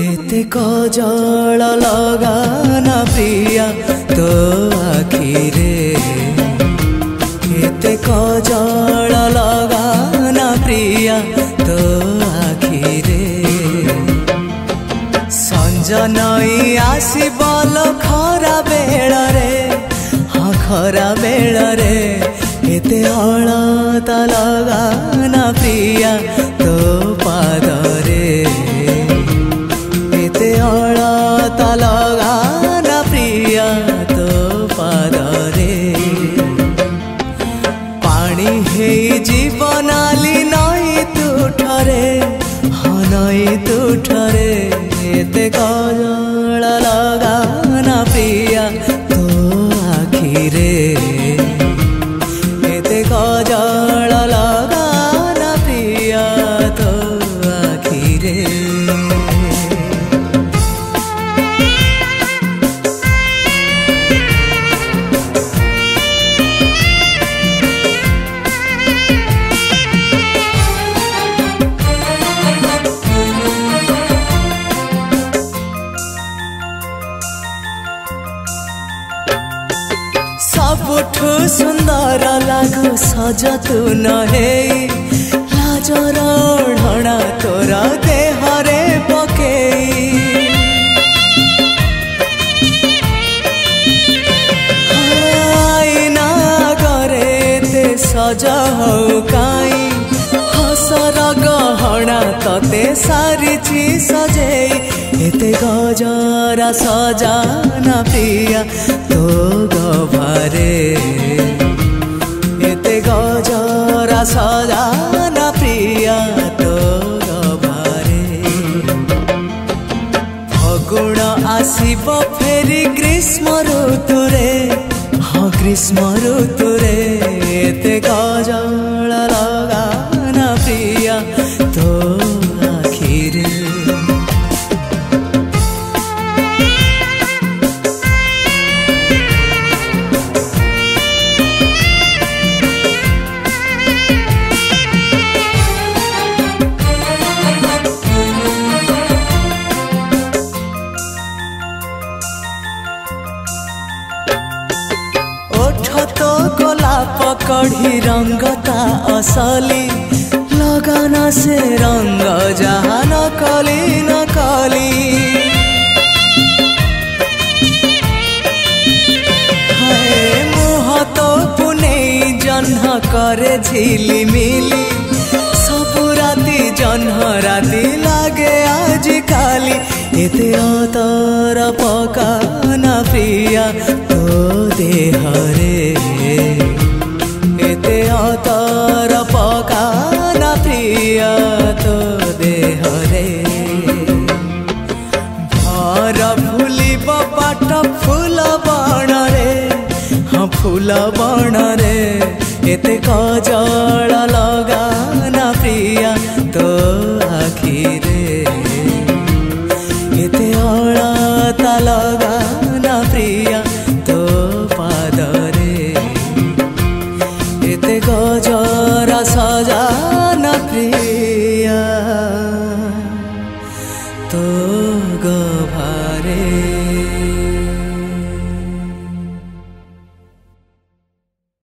एते कजल लगाना प्रिया तो आखिरे एते कजल लगाना प्रिया तो आखिरे संज नई आसबल खरा बेल रे हाँ खरा बेल रे एते अलता लगाना प्रिया तो पादरे एते अलता लगाना प्रिया तो पादरे पानी हे जीवनाली नई तुठरे हाँ नई तुठरे एते कजल लगाना प्रिया तो आखिरे एते कजल लगाना प्रिया तो आखिरे सबुठु सुंदर लागु सज तू नहे लाजर ढणा तोर देहरे पकेई आईना करे ते सज हौ काई हसर गहना तते सारिछि सजेई एते गजरा सजाना प्रिया तो गभारे एते गजरा सजाना प्रिया तो गभारे फगुण आसिब फेरी ग्रीष्म ऋतुरे हाँ ग्रीष्म ऋतुरे एते गजल लगाना प्रिया तो आखिरे तो गोलाप कढ़ी रंगता असली लगाना से रंग जहाँ नकली नकली हाय मुह तो पुने जन्ह करे झिलिमिली सबु राति जन्ह राति लागे आज काली एते अतर पकाना प्रिया तो देहरे एते अतर पकाना प्रिया तो देहरे भर फुलिब बाट फूल बणरे हाँ फूल बणरे एते कजल लगाना प्रिया तो आखिरे एते अलता लगाना प्रिया तो पादरे एते गजरा सजाना प्रिया तो गभारे।